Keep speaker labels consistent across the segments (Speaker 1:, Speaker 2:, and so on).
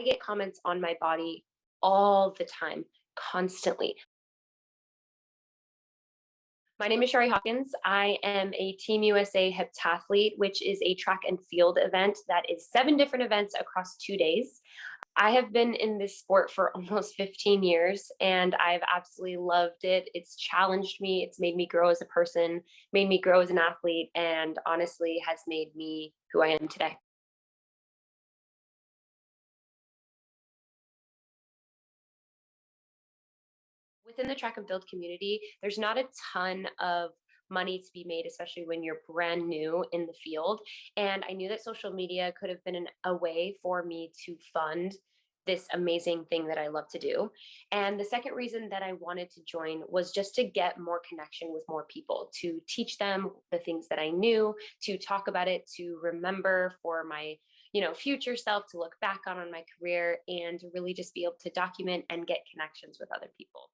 Speaker 1: I get comments on my body all the time, constantly. My name is Chari Hawkins. I am a Team USA heptathlete, which is a track and field event that is 7 different events across 2 days. I have been in this sport for almost 15 years and I've absolutely loved it. It's challenged me, it's made me grow as a person, made me grow as an athlete, and honestly has made me who I am today. Within the track and field community, there's not a ton of money to be made, especially when you're brand new in the field. And I knew that social media could have been a way for me to fund this amazing thing that I love to do. And the second reason that I wanted to join was just to get more connection with more people, to teach them the things that I knew, to talk about it, to remember for my future self, to look back on my career, and to really just be able to document and get connections with other people.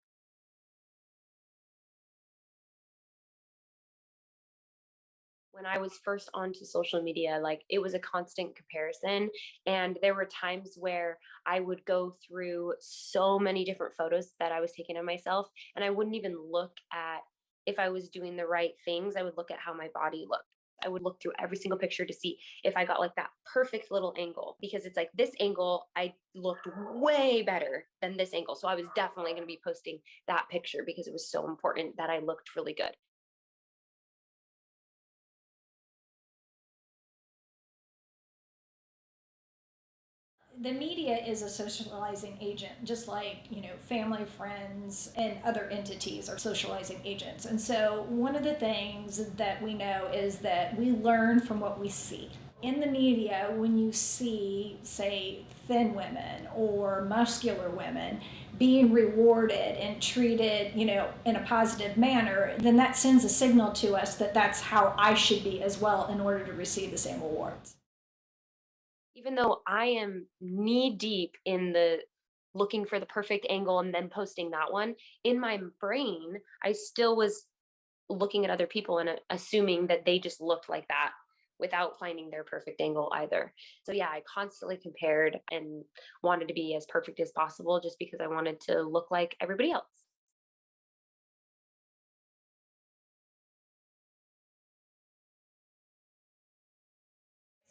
Speaker 1: When I was first onto social media, like it was a constant comparison. And there were times where I would go through so many different photos that I was taking of myself, and I wouldn't even look at if I was doing the right things. I would look at how my body looked. I would look through every single picture to see if I got like that perfect little angle, because it's like this angle, I looked way better than this angle. So I was definitely going to be posting that picture because it was so important that I looked really good.
Speaker 2: The media is a socializing agent, just like family, friends, and other entities are socializing agents. And so one of the things that we know is that we learn from what we see in the media. When you see, say, thin women or muscular women being rewarded and treated in a positive manner, then that sends a signal to us that that's how I should be as well in order to receive the same awards.
Speaker 1: Even though I am knee deep in the looking for the perfect angle and then posting that one, in my brain, I still was looking at other people and assuming that they just looked like that without finding their perfect angle either. So yeah, I constantly compared and wanted to be as perfect as possible just because I wanted to look like everybody else.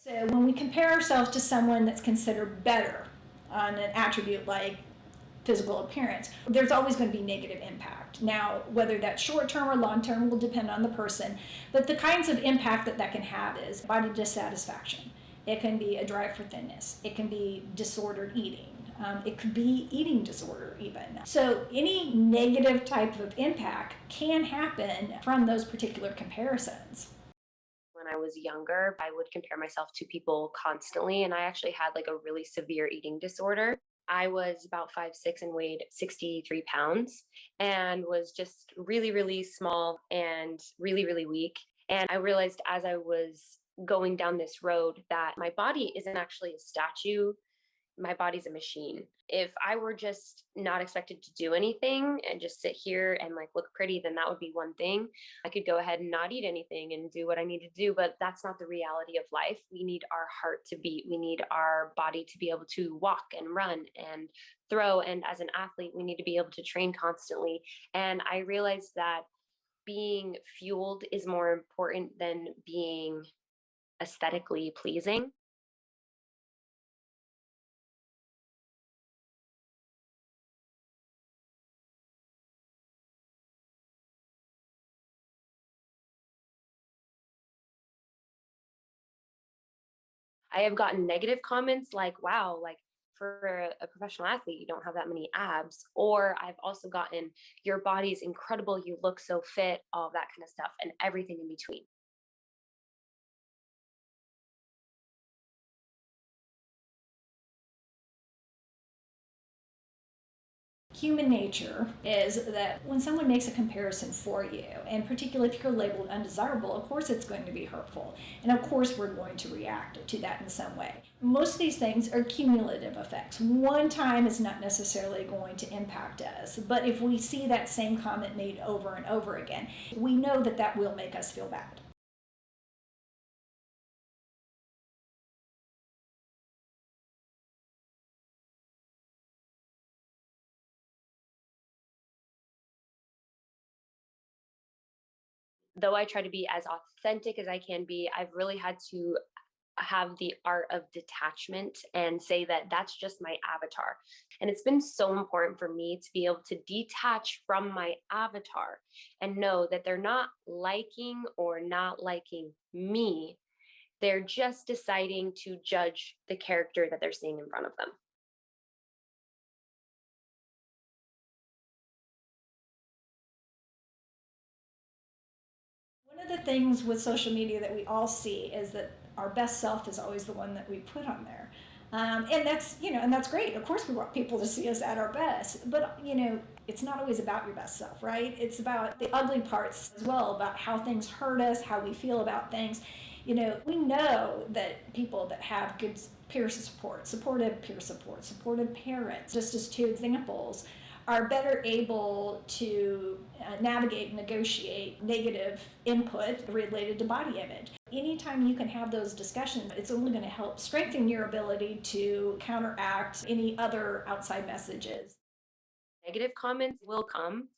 Speaker 2: So when we compare ourselves to someone that's considered better on an attribute like physical appearance, there's always going to be negative impact. Now, whether that's short term or long term will depend on the person, but the kinds of impact that can have is body dissatisfaction. It can be a drive for thinness. It can be disordered eating. It could be eating disorder, even. So, any negative type of impact can happen from those particular comparisons.
Speaker 1: When I was younger, I would compare myself to people constantly, and I actually had like a really severe eating disorder. I was about 5'6" and weighed 63 pounds and was just really, really small and really, really weak. And I realized as I was going down this road that my body isn't actually a statue, my body's a machine. If I were just not expected to do anything and just sit here and like look pretty, then that would be one thing. I could go ahead and not eat anything and do what I need to do, but that's not the reality of life. We need our heart to beat. We need our body to be able to walk and run and throw. And as an athlete, we need to be able to train constantly. And I realized that being fueled is more important than being aesthetically pleasing. I have gotten negative comments like, wow, like for a professional athlete, you don't have that many abs. Or I've also gotten, your body's incredible, you look so fit, all of that kind of stuff, and everything in between.
Speaker 2: Human nature is that when someone makes a comparison for you, and particularly if you're labeled undesirable, of course it's going to be hurtful. And of course we're going to react to that in some way. Most of these things are cumulative effects. One time is not necessarily going to impact us, but if we see that same comment made over and over again, we know that that will make us feel bad.
Speaker 1: Though I try to be as authentic as I can be, I've really had to have the art of detachment and say that that's just my avatar. And it's been so important for me to be able to detach from my avatar and know that they're not liking or not liking me. They're just deciding to judge the character that they're seeing in front of them.
Speaker 2: One of the things with social media that we all see is that our best self is always the one that we put on there. And that's, and that's great. Of course, we want people to see us at our best, but, it's not always about your best self, right? It's about the ugly parts as well, about how things hurt us, how we feel about things. We know that people that have good peer support, supportive peer support, supportive parents, just as two examples, are better able to navigate and negotiate negative input related to body image. Anytime you can have those discussions, it's only going to help strengthen your ability to counteract any other outside messages.
Speaker 1: Negative comments will come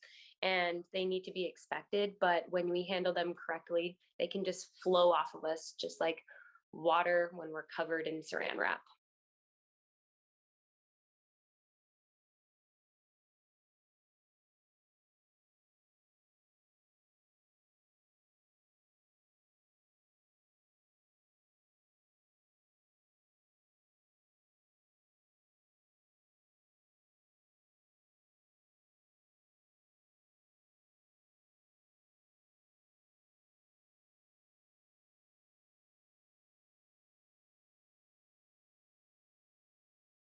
Speaker 1: and they need to be expected, but when we handle them correctly, they can just flow off of us just like water when we're covered in saran wrap.